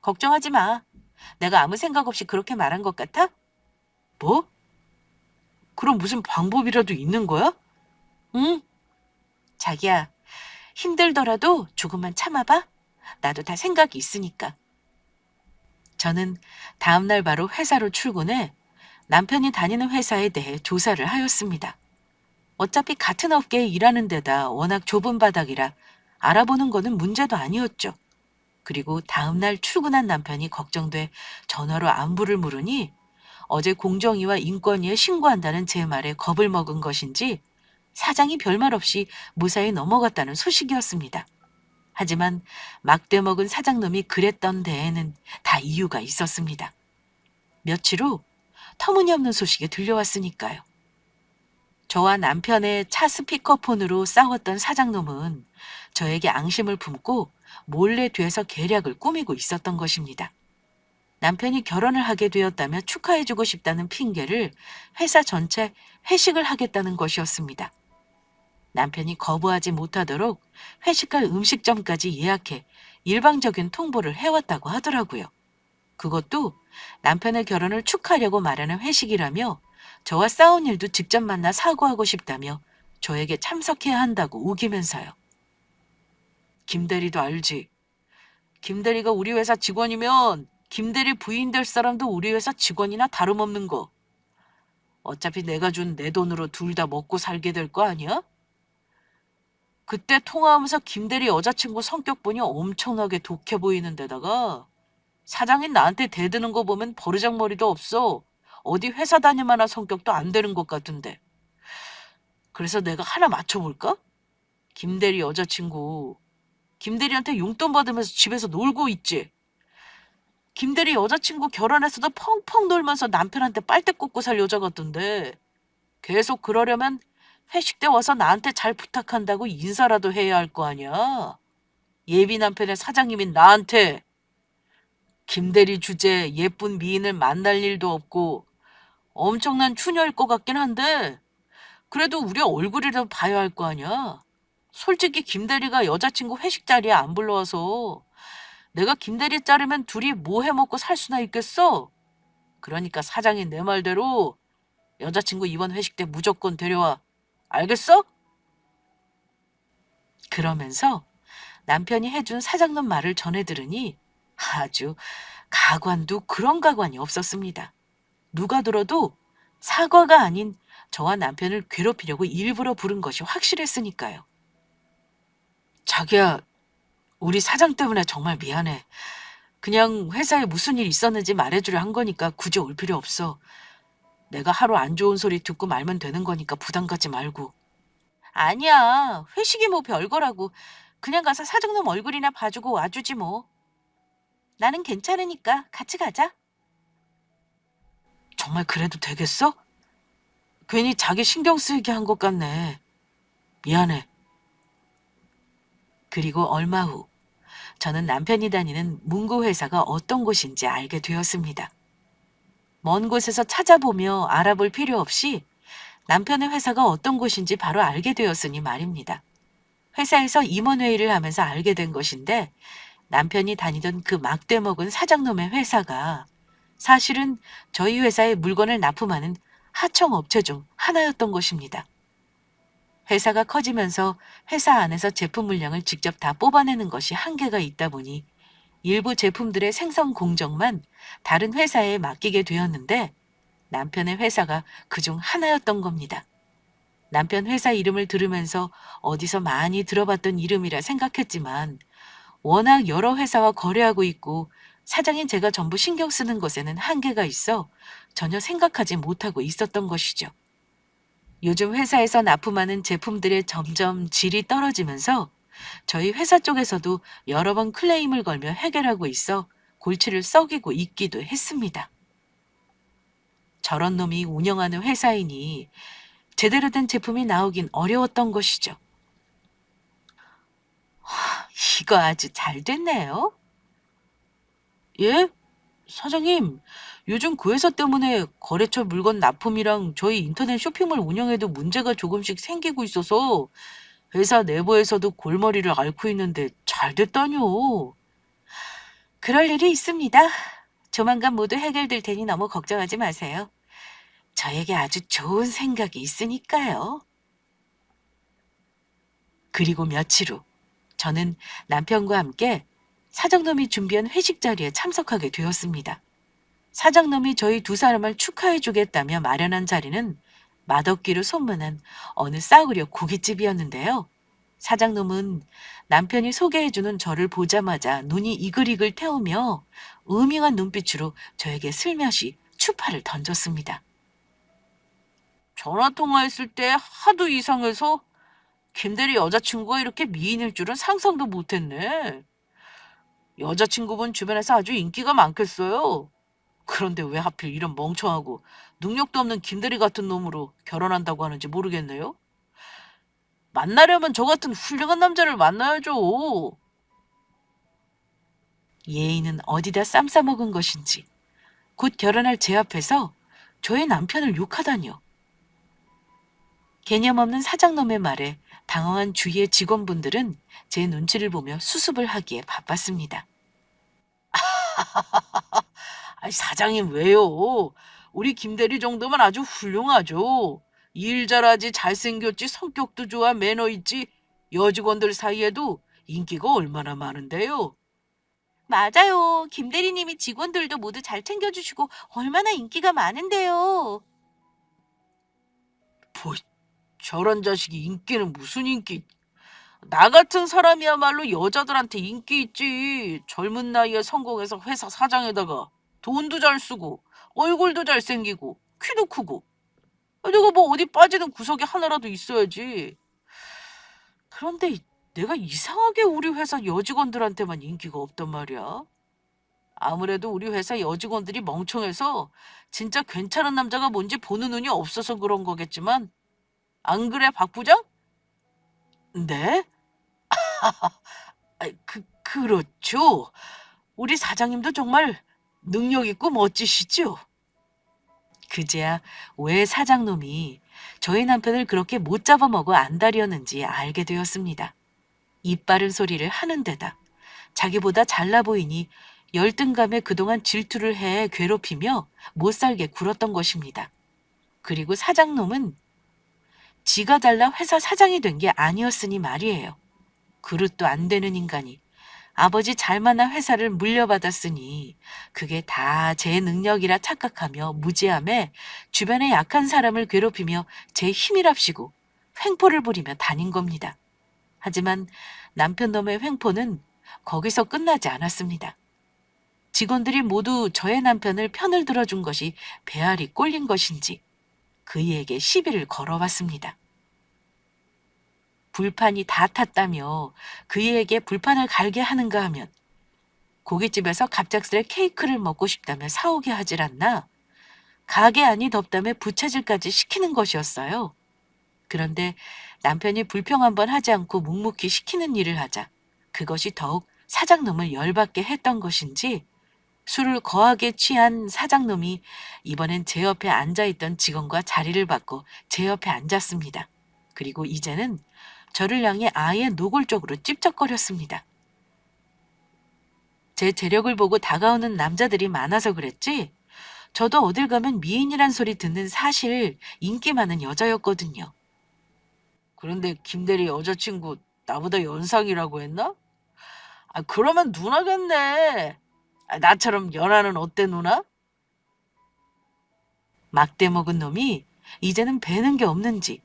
걱정하지 마. 내가 아무 생각 없이 그렇게 말한 것 같아? 뭐? 그럼 무슨 방법이라도 있는 거야? 응? 자기야, 힘들더라도 조금만 참아봐. 나도 다 생각이 있으니까. 저는 다음날 바로 회사로 출근해 남편이 다니는 회사에 대해 조사를 하였습니다. 어차피 같은 업계에 일하는 데다 워낙 좁은 바닥이라 알아보는 거는 문제도 아니었죠. 그리고 다음날 출근한 남편이 걱정돼 전화로 안부를 물으니 어제 공정위와 인권위에 신고한다는 제 말에 겁을 먹은 것인지 사장이 별말 없이 무사히 넘어갔다는 소식이었습니다. 하지만 막대 먹은 사장놈이 그랬던 데에는 다 이유가 있었습니다. 며칠 후 터무니없는 소식이 들려왔으니까요. 저와 남편의 차 스피커폰으로 싸웠던 사장놈은 저에게 앙심을 품고 몰래 뒤에서 계략을 꾸미고 있었던 것입니다. 남편이 결혼을 하게 되었다며 축하해주고 싶다는 핑계를 회사 전체 회식을 하겠다는 것이었습니다. 남편이 거부하지 못하도록 회식할 음식점까지 예약해 일방적인 통보를 해왔다고 하더라고요. 그것도 남편의 결혼을 축하하려고 말하는 회식이라며 저와 싸운 일도 직접 만나 사과하고 싶다며 저에게 참석해야 한다고 우기면서요. 김대리도 알지. 김대리가 우리 회사 직원이면 김대리 부인 될 사람도 우리 회사 직원이나 다름없는 거. 어차피 내가 준 내 돈으로 둘 다 먹고 살게 될 거 아니야? 그때 통화하면서 김대리 여자친구 성격 보니 엄청나게 독해 보이는 데다가 사장인 나한테 대드는 거 보면 버르장머리도 없어. 어디 회사 다닐 만한 성격도 안 되는 것 같은데. 그래서 내가 하나 맞춰볼까? 김대리 여자친구. 김대리한테 용돈 받으면서 집에서 놀고 있지. 김대리 여자친구 결혼해서도 펑펑 놀면서 남편한테 빨대 꽂고 살 여자 같던데. 계속 그러려면 회식 때 와서 나한테 잘 부탁한다고 인사라도 해야 할 거 아니야. 예비 남편의 사장님인 나한테. 김대리 주제 예쁜 미인을 만날 일도 없고 엄청난 추녀일 것 같긴 한데 그래도 우리 얼굴이라도 봐야 할 거 아니야. 솔직히 김대리가 여자친구 회식 자리에 안 불러와서 내가 김대리 자르면 둘이 뭐 해먹고 살 수나 있겠어? 그러니까 사장이 내 말대로 여자친구 이번 회식 때 무조건 데려와. 알겠어? 그러면서 남편이 해준 사장님 말을 전해 들으니 아주 가관도 그런 가관이 없었습니다. 누가 들어도 사과가 아닌 저와 남편을 괴롭히려고 일부러 부른 것이 확실했으니까요. 자기야, 우리 사장 때문에 정말 미안해. 그냥 회사에 무슨 일 있었는지 말해주려 한 거니까 굳이 올 필요 없어. 내가 하루 안 좋은 소리 듣고 말면 되는 거니까 부담 갖지 말고. 아니야. 회식이 뭐 별거라고. 그냥 가서 사장님 얼굴이나 봐주고 와주지 뭐. 나는 괜찮으니까 같이 가자. 정말 그래도 되겠어? 괜히 자기 신경 쓰이게 한 것 같네. 미안해. 그리고 얼마 후 저는 남편이 다니는 문구 회사가 어떤 곳인지 알게 되었습니다. 먼 곳에서 찾아보며 알아볼 필요 없이 남편의 회사가 어떤 곳인지 바로 알게 되었으니 말입니다. 회사에서 임원회의를 하면서 알게 된 것인데 남편이 다니던 그 막대 먹은 사장놈의 회사가 사실은 저희 회사에 물건을 납품하는 하청업체 중 하나였던 것입니다. 회사가 커지면서 회사 안에서 제품 물량을 직접 다 뽑아내는 것이 한계가 있다 보니 일부 제품들의 생성 공정만 다른 회사에 맡기게 되었는데 남편의 회사가 그중 하나였던 겁니다. 남편 회사 이름을 들으면서 어디서 많이 들어봤던 이름이라 생각했지만 워낙 여러 회사와 거래하고 있고 사장인 제가 전부 신경 쓰는 것에는 한계가 있어 전혀 생각하지 못하고 있었던 것이죠. 요즘 회사에서 납품하는 제품들의 점점 질이 떨어지면서 저희 회사 쪽에서도 여러 번 클레임을 걸며 해결하고 있어 골치를 썩이고 있기도 했습니다. 저런 놈이 운영하는 회사이니 제대로 된 제품이 나오긴 어려웠던 것이죠. 이거 아주 잘 됐네요. 예? 사장님, 요즘 그 회사 때문에 거래처 물건 납품이랑 저희 인터넷 쇼핑몰 운영에도 문제가 조금씩 생기고 있어서 회사 내부에서도 골머리를 앓고 있는데 잘 됐다뇨. 그럴 일이 있습니다. 조만간 모두 해결될 테니 너무 걱정하지 마세요. 저에게 아주 좋은 생각이 있으니까요. 그리고 며칠 후 저는 남편과 함께 사장님이 준비한 회식 자리에 참석하게 되었습니다. 사장님이 저희 두 사람을 축하해 주겠다며 마련한 자리는 맛없기로 소문난 어느 싸구려 고깃집이었는데요. 사장님은 남편이 소개해주는 저를 보자마자 눈이 이글이글 태우며 음흉한 눈빛으로 저에게 슬며시 추파를 던졌습니다. 전화 통화했을 때 하도 이상해서 김대리 여자친구가 이렇게 미인일 줄은 상상도 못했네. 여자친구분 주변에서 아주 인기가 많겠어요. 그런데 왜 하필 이런 멍청하고 능력도 없는 김대리 같은 놈으로 결혼한다고 하는지 모르겠네요. 만나려면 저 같은 훌륭한 남자를 만나야죠. 예인은 어디다 쌈 싸먹은 것인지 곧 결혼할 제 앞에서 저의 남편을 욕하다니요. 개념 없는 사장놈의 말에 당황한 주위의 직원분들은 제 눈치를 보며 수습을 하기에 바빴습니다. 아니, 사장님 왜요? 우리 김대리 정도면 아주 훌륭하죠. 일 잘하지, 잘생겼지, 성격도 좋아, 매너 있지. 여직원들 사이에도 인기가 얼마나 많은데요. 맞아요. 김대리님이 직원들도 모두 잘 챙겨주시고 얼마나 인기가 많은데요. 뭐 저런 자식이 인기는 무슨 인기? 나 같은 사람이야말로 여자들한테 인기 있지. 젊은 나이에 성공해서 회사 사장에다가 돈도 잘 쓰고 얼굴도 잘생기고 키도 크고 내가 뭐 어디 빠지는 구석이 하나라도 있어야지. 그런데 내가 이상하게 우리 회사 여직원들한테만 인기가 없단 말이야. 아무래도 우리 회사 여직원들이 멍청해서 진짜 괜찮은 남자가 뭔지 보는 눈이 없어서 그런 거겠지만 안 그래, 박 부장? 네? 그렇죠. 우리 사장님도 정말 능력 있고 멋지시죠? 그제야 왜 사장놈이 저희 남편을 그렇게 못 잡아먹어 안달이었는지 알게 되었습니다. 입 바른 소리를 하는 데다 자기보다 잘나 보이니 열등감에 그동안 질투를 해 괴롭히며 못살게 굴었던 것입니다. 그리고 사장놈은 지가 달라 회사 사장이 된 게 아니었으니 말이에요. 그릇도 안 되는 인간이 아버지 잘 만난 회사를 물려받았으니 그게 다 제 능력이라 착각하며 무지함에 주변의 약한 사람을 괴롭히며 제 힘이랍시고 횡포를 부리며 다닌 겁니다. 하지만 남편 놈의 횡포는 거기서 끝나지 않았습니다. 직원들이 모두 저의 남편을 편을 들어준 것이 배알이 꼴린 것인지 그이에게 시비를 걸어왔습니다. 불판이 다 탔다며 그이에게 불판을 갈게 하는가 하면 고깃집에서 갑작스레 케이크를 먹고 싶다며 사오게 하질 않나 가게 안이 덥다며 부채질까지 시키는 것이었어요. 그런데 남편이 불평 한번 하지 않고 묵묵히 시키는 일을 하자 그것이 더욱 사장놈을 열받게 했던 것인지 술을 거하게 취한 사장놈이 이번엔 제 옆에 앉아있던 직원과 자리를 바꿔 제 옆에 앉았습니다. 그리고 이제는 저를 향해 아예 노골적으로 찝쩍거렸습니다. 제 재력을 보고 다가오는 남자들이 많아서 그랬지 저도 어딜 가면 미인이란 소리 듣는 사실 인기 많은 여자였거든요. 그런데 김대리 여자친구 나보다 연상이라고 했나? 그러면 누나겠네. 나처럼 연하는 어때 누나? 막대 먹은 놈이 이제는 배는 게 없는지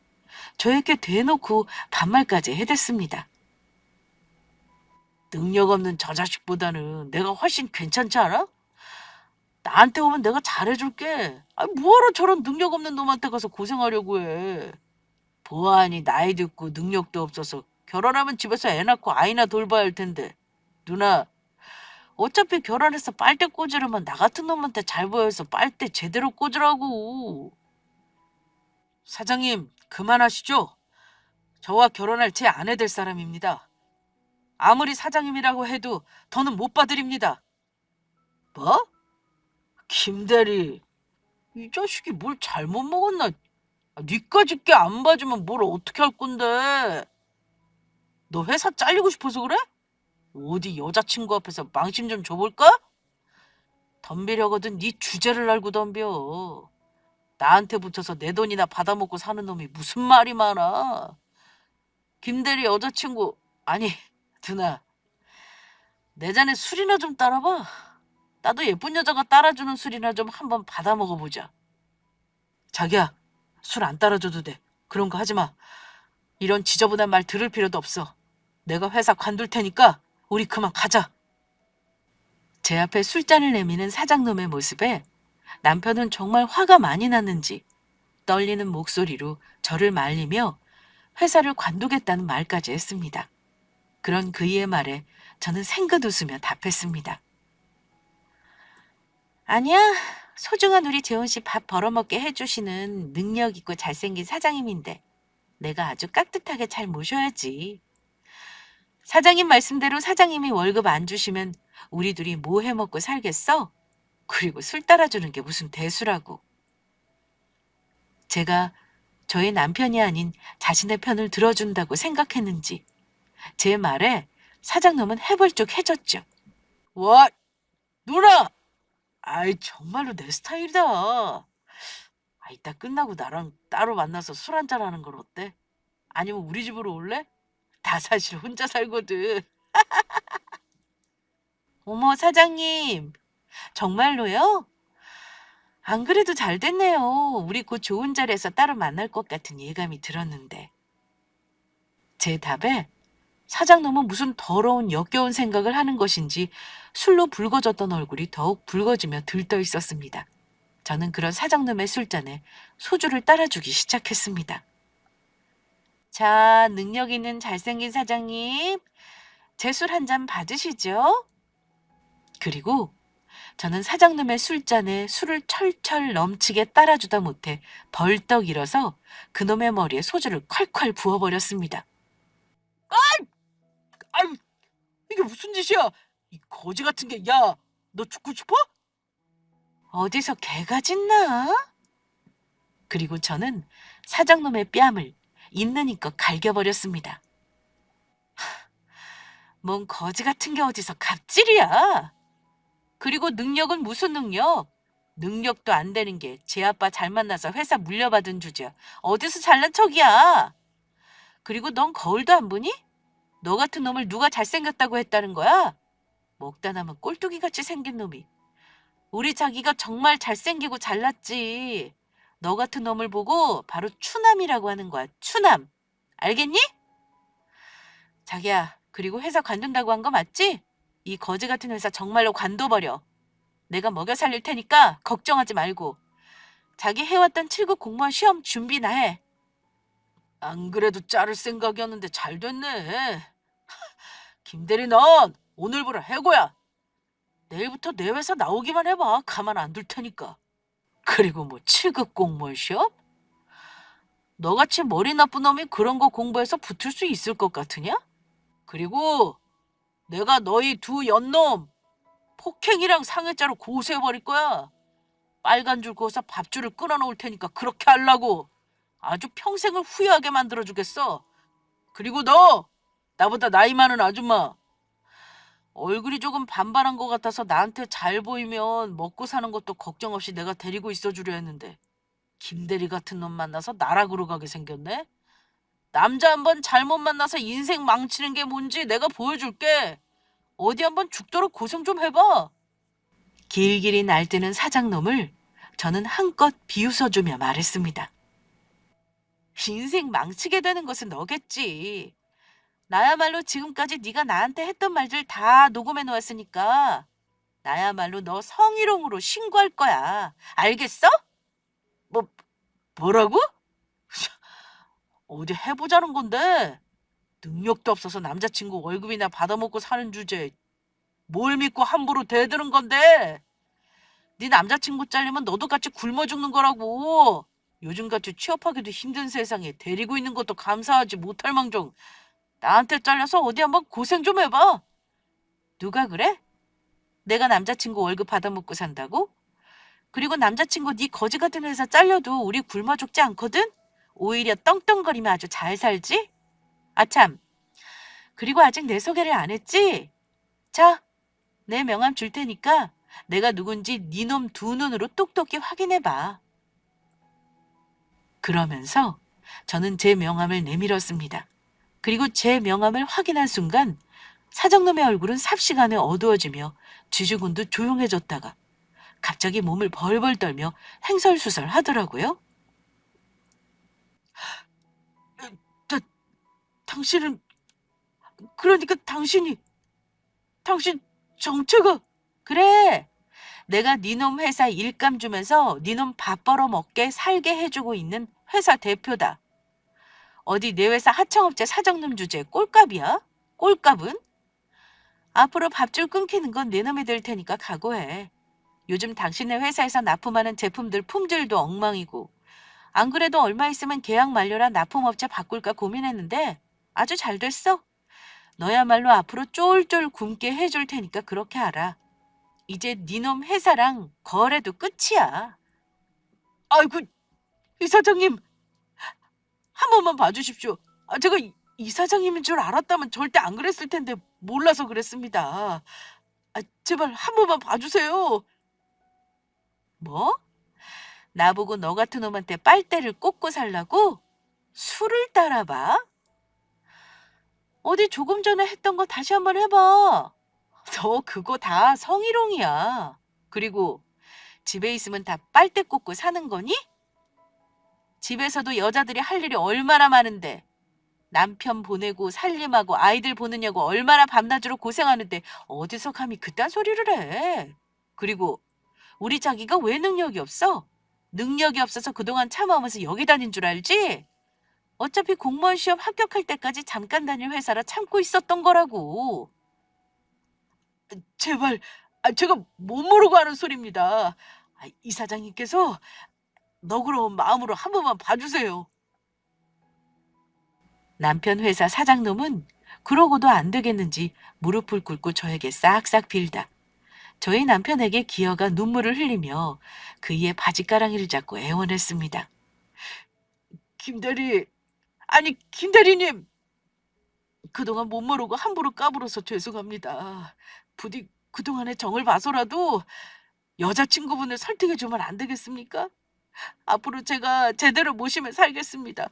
저에게 대놓고 반말까지 해댔습니다. 능력 없는 저 자식보다는 내가 훨씬 괜찮지 않아? 나한테 오면 내가 잘해줄게. 뭐하러 저런 능력 없는 놈한테 가서 고생하려고 해. 보아하니 나이도 있고 능력도 없어서 결혼하면 집에서 애 낳고 아이나 돌봐야 할 텐데. 누나, 어차피 결혼해서 빨대 꽂으려면 나 같은 놈한테 잘 보여서 빨대 제대로 꽂으라고. 사장님, 그만하시죠. 저와 결혼할 제 아내 될 사람입니다. 아무리 사장님이라고 해도 더는 못 봐드립니다. 뭐? 김대리, 이 자식이 뭘 잘못 먹었나? 니까짓 게 안 봐주면 뭘 어떻게 할 건데? 너 회사 잘리고 싶어서 그래? 어디 여자친구 앞에서 망신 좀 줘볼까? 덤비려거든 네 주제를 알고 덤벼. 나한테 붙어서 내 돈이나 받아먹고 사는 놈이 무슨 말이 많아. 김대리 여자친구, 아니 누나, 내 잔에 술이나 좀 따라봐. 나도 예쁜 여자가 따라주는 술이나 좀 한번 받아 먹어보자. 자기야, 술 안 따라줘도 돼. 그런 거 하지 마. 이런 지저분한 말 들을 필요도 없어. 내가 회사 관둘 테니까 우리 그만 가자. 제 앞에 술잔을 내미는 사장놈의 모습에 남편은 정말 화가 많이 났는지 떨리는 목소리로 저를 말리며 회사를 관두겠다는 말까지 했습니다. 그런 그이의 말에 저는 생긋 웃으며 답했습니다. 아니야, 소중한 우리 재훈 씨 밥 벌어먹게 해주시는 능력 있고 잘생긴 사장님인데 내가 아주 깍듯하게 잘 모셔야지. 사장님 말씀대로 사장님이 월급 안 주시면 우리 둘이 뭐 해먹고 살겠어? 그리고 술 따라주는 게 무슨 대수라고. 제가 저의 남편이 아닌 자신의 편을 들어준다고 생각했는지 제 말에 사장님은 해벌쩍해졌죠. 와, 누나! 정말로 내 스타일이다. 이따 끝나고 나랑 따로 만나서 술 한잔 하는 건 어때? 아니면 우리 집으로 올래? 나 사실 혼자 살거든. 어머, 사장님. 정말로요? 안 그래도 잘 됐네요. 우리 곧 좋은 자리에서 따로 만날 것 같은 예감이 들었는데. 제 답에 사장놈은 무슨 더러운 역겨운 생각을 하는 것인지 술로 붉어졌던 얼굴이 더욱 붉어지며 들떠 있었습니다. 저는 그런 사장놈의 술잔에 소주를 따라주기 시작했습니다. 자, 능력 있는 잘생긴 사장님, 제 술 한 잔 받으시죠? 그리고 저는 사장님의 술잔에 술을 철철 넘치게 따라주다 못해 벌떡 일어서 그놈의 머리에 소주를 콸콸 부어버렸습니다. 아유, 이게 무슨 짓이야? 이 거지 같은 게, 야, 너 죽고 싶어? 어디서 개가 짖나? 그리고 저는 사장놈의 뺨을 있는 힘껏 갈겨버렸습니다. 뭔 거지 같은 게 어디서 갑질이야. 그리고 능력은 무슨 능력? 능력도 안 되는 게 제 아빠 잘 만나서 회사 물려받은 주제야. 어디서 잘난 척이야. 그리고 넌 거울도 안 보니? 너 같은 놈을 누가 잘생겼다고 했다는 거야? 먹다 남은 꼴뚜기 같이 생긴 놈이. 우리 자기가 정말 잘생기고 잘났지. 너 같은 놈을 보고 바로 추남이라고 하는 거야. 추남. 알겠니? 자기야, 그리고 회사 관둔다고 한 거 맞지? 이 거지 같은 회사 정말로 관둬버려. 내가 먹여 살릴 테니까 걱정하지 말고. 자기 해왔던 7급 공무원 시험 준비나 해. 안 그래도 자를 생각이었는데 잘 됐네. 김대리 넌 오늘부로 해고야. 내일부터 내 회사 나오기만 해봐. 가만 안 둘 테니까. 그리고 뭐 7급 공무원 시험? 너같이 머리 나쁜 놈이 그런 거 공부해서 붙을 수 있을 것 같으냐? 그리고 내가 너희 두 연놈 폭행이랑 상해죄로 고소해버릴 거야. 빨간 줄 그어서 밥줄을 끊어놓을 테니까 그렇게 하려고. 아주 평생을 후회하게 만들어주겠어. 그리고 너 나보다 나이 많은 아줌마. 얼굴이 조금 반반한 것 같아서 나한테 잘 보이면 먹고 사는 것도 걱정 없이 내가 데리고 있어주려 했는데 김대리 같은 놈 만나서 나락으로 가게 생겼네. 남자 한번 잘못 만나서 인생 망치는 게 뭔지 내가 보여줄게. 어디 한번 죽도록 고생 좀 해봐. 길길이 날뛰는 사장놈을 저는 한껏 비웃어주며 말했습니다. 인생 망치게 되는 것은 너겠지. 나야말로 지금까지 네가 나한테 했던 말들 다 녹음해 놓았으니까 나야말로 너 성희롱으로 신고할 거야. 알겠어? 뭐, 뭐라고? 어디 해보자는 건데. 능력도 없어서 남자친구 월급이나 받아먹고 사는 주제에 뭘 믿고 함부로 대드는 건데. 네 남자친구 잘리면 너도 같이 굶어 죽는 거라고. 요즘같이 취업하기도 힘든 세상에 데리고 있는 것도 감사하지 못할 망정 나한테 잘려서 어디 한번 고생 좀 해봐. 누가 그래? 내가 남자친구 월급 받아먹고 산다고? 그리고 남자친구 네 거지 같은 회사 잘려도 우리 굶어 죽지 않거든? 오히려 떵떵거리며 아주 잘 살지? 아참, 그리고 아직 내 소개를 안 했지? 자, 내 명함 줄 테니까 내가 누군지 네 놈 두 눈으로 똑똑히 확인해봐. 그러면서 저는 제 명함을 내밀었습니다. 그리고 제 명함을 확인한 순간 사장놈의 얼굴은 삽시간에 어두워지며 쥐주군도 조용해졌다가 갑자기 몸을 벌벌 떨며 횡설수설 하더라고요. 당신은, 그러니까 당신 정체가. 그래, 내가 니놈 회사 일감 주면서 니놈 밥 벌어먹게 살게 해주고 있는 회사 대표다. 어디 내 회사 하청업체 사장님 주제에 꼴값이야? 꼴값은? 앞으로 밥줄 끊기는 건 내 놈이 될 테니까 각오해. 요즘 당신네 회사에서 납품하는 제품들 품질도 엉망이고 안 그래도 얼마 있으면 계약 만료라 납품업체 바꿀까 고민했는데 아주 잘 됐어. 너야말로 앞으로 쫄쫄 굶게 해줄 테니까 그렇게 알아. 이제 니놈 회사랑 거래도 끝이야. 아이고, 이사장님, 한 번만 봐주십시오. 제가 이 사장님인 줄 알았다면 절대 안 그랬을 텐데 몰라서 그랬습니다. 제발 한 번만 봐주세요. 뭐? 나보고 너 같은 놈한테 빨대를 꽂고 살라고? 술을 따라봐? 어디 조금 전에 했던 거 다시 한번 해봐. 너 그거 다 성희롱이야. 그리고 집에 있으면 다 빨대 꽂고 사는 거니? 집에서도 여자들이 할 일이 얼마나 많은데 남편 보내고 살림하고 아이들 보느냐고 얼마나 밤낮으로 고생하는데 어디서 감히 그딴 소리를 해. 그리고 우리 자기가 왜 능력이 없어? 능력이 없어서 그동안 참아오면서 여기 다닌 줄 알지? 어차피 공무원 시험 합격할 때까지 잠깐 다닐 회사라 참고 있었던 거라고. 제발, 제가 못 모르고 하는 소리입니다. 이 사장님께서 너그러운 마음으로 한 번만 봐주세요. 남편 회사 사장놈은 그러고도 안 되겠는지 무릎을 꿇고 저에게 싹싹 빌다 저희 남편에게 기어가 눈물을 흘리며 그의 바지가랑이를 잡고 애원했습니다. 김대리, 아니, 김대리님! 그동안 못 모르고 함부로 까불어서 죄송합니다. 부디 그동안의 정을 봐서라도 여자친구분을 설득해주면 안 되겠습니까? 앞으로 제가 제대로 모시며 살겠습니다.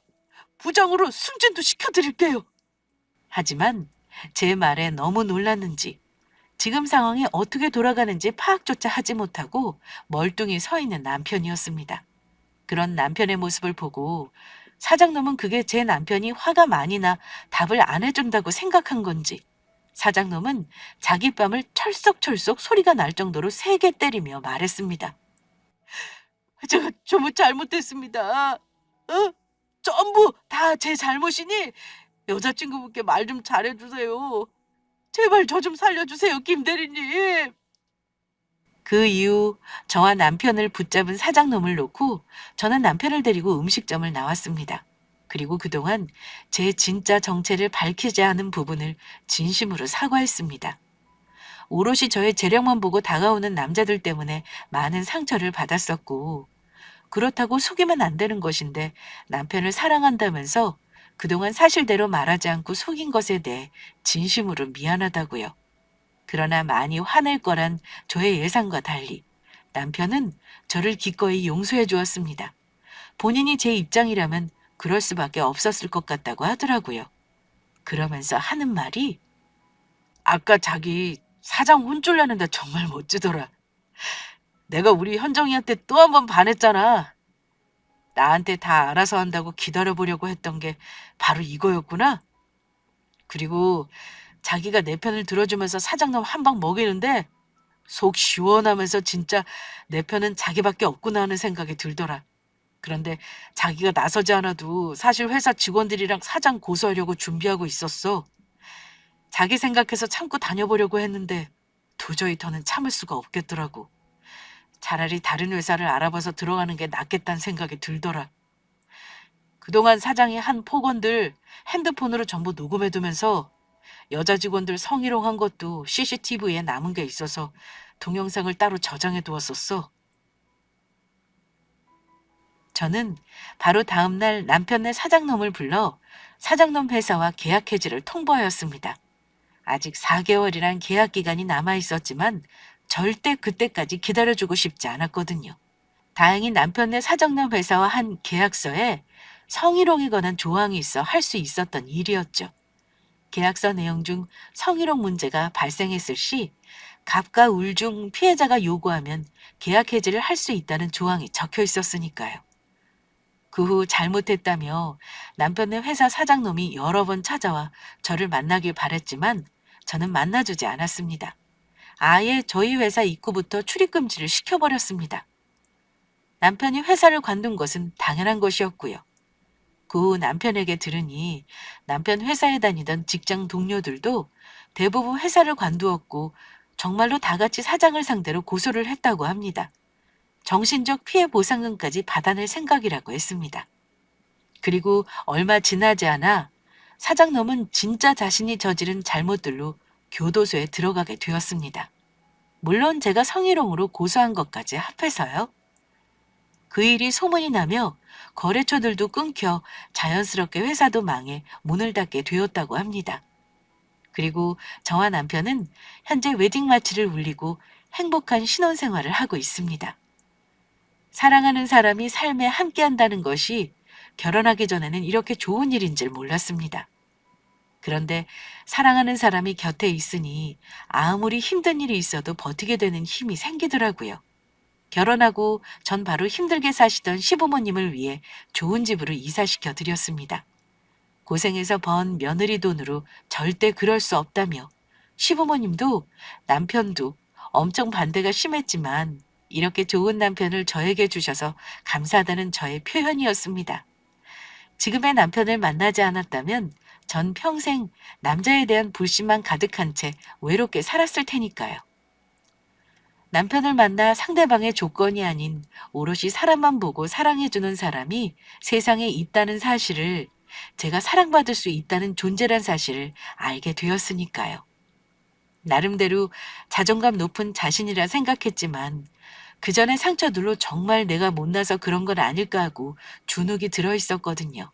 부장으로 승진도 시켜드릴게요. 하지만 제 말에 너무 놀랐는지 지금 상황이 어떻게 돌아가는지 파악조차 하지 못하고 멀뚱히 서 있는 남편이었습니다. 그런 남편의 모습을 보고 사장놈은 그게 제 남편이 화가 많이 나 답을 안 해준다고 생각한 건지 사장놈은 자기 뺨을 철썩철썩 소리가 날 정도로 세게 때리며 말했습니다. 제가 전부 잘못했습니다. 전부 다 제 잘못이니 여자친구분께 말 좀 잘해주세요. 제발 저 좀 살려주세요, 김 대리님. 그 이후 저와 남편을 붙잡은 사장놈을 놓고 저는 남편을 데리고 음식점을 나왔습니다. 그리고 그동안 제 진짜 정체를 밝히지 않은 부분을 진심으로 사과했습니다. 오롯이 저의 재력만 보고 다가오는 남자들 때문에 많은 상처를 받았었고, 그렇다고 속이면 안 되는 것인데 남편을 사랑한다면서 그동안 사실대로 말하지 않고 속인 것에 대해 진심으로 미안하다고요. 그러나 많이 화낼 거란 저의 예상과 달리 남편은 저를 기꺼이 용서해 주었습니다. 본인이 제 입장이라면 그럴 수밖에 없었을 것 같다고 하더라고요. 그러면서 하는 말이 아까 자기 사장 혼쭐 내는데 정말 멋지더라. 내가 우리 현정이한테 또 한 번 반했잖아. 나한테 다 알아서 한다고 기다려보려고 했던 게 바로 이거였구나. 그리고 자기가 내 편을 들어주면서 사장님 한 방 먹이는데 속 시원하면서 진짜 내 편은 자기밖에 없구나 하는 생각이 들더라. 그런데 자기가 나서지 않아도 사실 회사 직원들이랑 사장 고소하려고 준비하고 있었어. 자기 생각해서 참고 다녀보려고 했는데 도저히 더는 참을 수가 없겠더라고. 차라리 다른 회사를 알아봐서 들어가는 게 낫겠다는 생각이 들더라. 그동안 사장이 한 폭언들 핸드폰으로 전부 녹음해두면서 여자 직원들 성희롱한 것도 CCTV에 남은 게 있어서 동영상을 따로 저장해 두었었어. 저는 바로 다음날 남편네 사장놈을 불러 사장놈 회사와 계약 해지를 통보하였습니다. 아직 4개월이란 계약 기간이 남아 있었지만 절대 그때까지 기다려주고 싶지 않았거든요. 다행히 남편네 사장놈 회사와 한 계약서에 성희롱에 관한 조항이 있어 할 수 있었던 일이었죠. 계약서 내용 중 성희롱 문제가 발생했을 시 갑과 울 중 피해자가 요구하면 계약 해지를 할 수 있다는 조항이 적혀 있었으니까요. 그 후 잘못했다며 남편네 회사 사장놈이 여러 번 찾아와 저를 만나길 바랬지만 저는 만나주지 않았습니다. 아예 저희 회사 입구부터 출입금지를 시켜버렸습니다. 남편이 회사를 관둔 것은 당연한 것이었고요. 그 후 남편에게 들으니 남편 회사에 다니던 직장 동료들도 대부분 회사를 관두었고 정말로 다 같이 사장을 상대로 고소를 했다고 합니다. 정신적 피해 보상금까지 받아낼 생각이라고 했습니다. 그리고 얼마 지나지 않아 사장놈은 진짜 자신이 저지른 잘못들로 교도소에 들어가게 되었습니다. 물론 제가 성희롱으로 고소한 것까지 합해서요. 그 일이 소문이 나며 거래처들도 끊겨 자연스럽게 회사도 망해 문을 닫게 되었다고 합니다. 그리고 저와 남편은 현재 웨딩 마치를 울리고 행복한 신혼생활을 하고 있습니다. 사랑하는 사람이 삶에 함께한다는 것이 결혼하기 전에는 이렇게 좋은 일인 줄 몰랐습니다. 그런데 사랑하는 사람이 곁에 있으니 아무리 힘든 일이 있어도 버티게 되는 힘이 생기더라고요. 결혼하고 전 바로 힘들게 사시던 시부모님을 위해 좋은 집으로 이사시켜 드렸습니다. 고생해서 번 며느리 돈으로 절대 그럴 수 없다며 시부모님도 남편도 엄청 반대가 심했지만 이렇게 좋은 남편을 저에게 주셔서 감사하다는 저의 표현이었습니다. 지금의 남편을 만나지 않았다면 전 평생 남자에 대한 불신만 가득한 채 외롭게 살았을 테니까요. 남편을 만나 상대방의 조건이 아닌 오롯이 사람만 보고 사랑해주는 사람이 세상에 있다는 사실을, 제가 사랑받을 수 있다는 존재란 사실을 알게 되었으니까요. 나름대로 자존감 높은 자신이라 생각했지만 그 전에 상처들로 정말 내가 못나서 그런 건 아닐까 하고 주눅이 들어 있었거든요.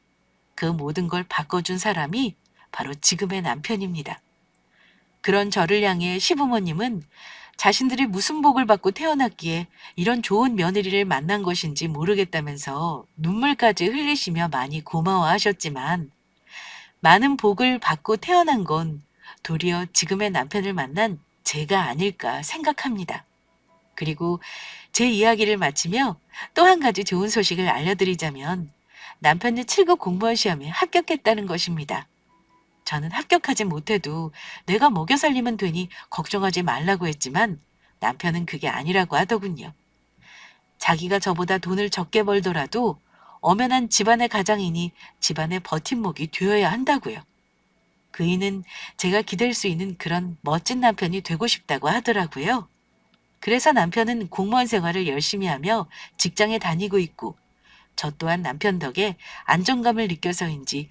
그 모든 걸 바꿔준 사람이 바로 지금의 남편입니다. 그런 저를 향해 시부모님은 자신들이 무슨 복을 받고 태어났기에 이런 좋은 며느리를 만난 것인지 모르겠다면서 눈물까지 흘리시며 많이 고마워하셨지만, 많은 복을 받고 태어난 건 도리어 지금의 남편을 만난 제가 아닐까 생각합니다. 그리고 제 이야기를 마치며 또 한 가지 좋은 소식을 알려드리자면, 남편이 7급 공무원 시험에 합격했다는 것입니다. 저는 합격하지 못해도 내가 먹여 살리면 되니 걱정하지 말라고 했지만, 남편은 그게 아니라고 하더군요. 자기가 저보다 돈을 적게 벌더라도 엄연한 집안의 가장이니 집안의 버팀목이 되어야 한다고요. 그이는 제가 기댈 수 있는 그런 멋진 남편이 되고 싶다고 하더라고요. 그래서 남편은 공무원 생활을 열심히 하며 직장에 다니고 있고, 저 또한 남편 덕에 안정감을 느껴서인지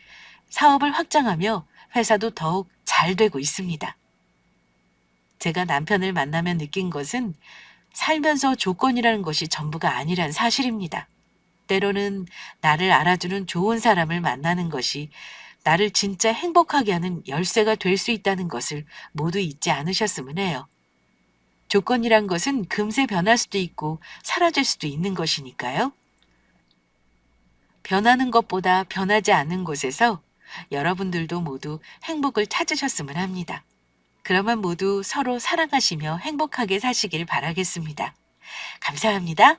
사업을 확장하며 회사도 더욱 잘 되고 있습니다. 제가 남편을 만나며 느낀 것은 살면서 조건이라는 것이 전부가 아니란 사실입니다. 때로는 나를 알아주는 좋은 사람을 만나는 것이 나를 진짜 행복하게 하는 열쇠가 될 수 있다는 것을 모두 잊지 않으셨으면 해요. 조건이란 것은 금세 변할 수도 있고 사라질 수도 있는 것이니까요. 변하는 것보다 변하지 않는 곳에서 여러분들도 모두 행복을 찾으셨으면 합니다. 그러면 모두 서로 사랑하시며 행복하게 사시길 바라겠습니다. 감사합니다.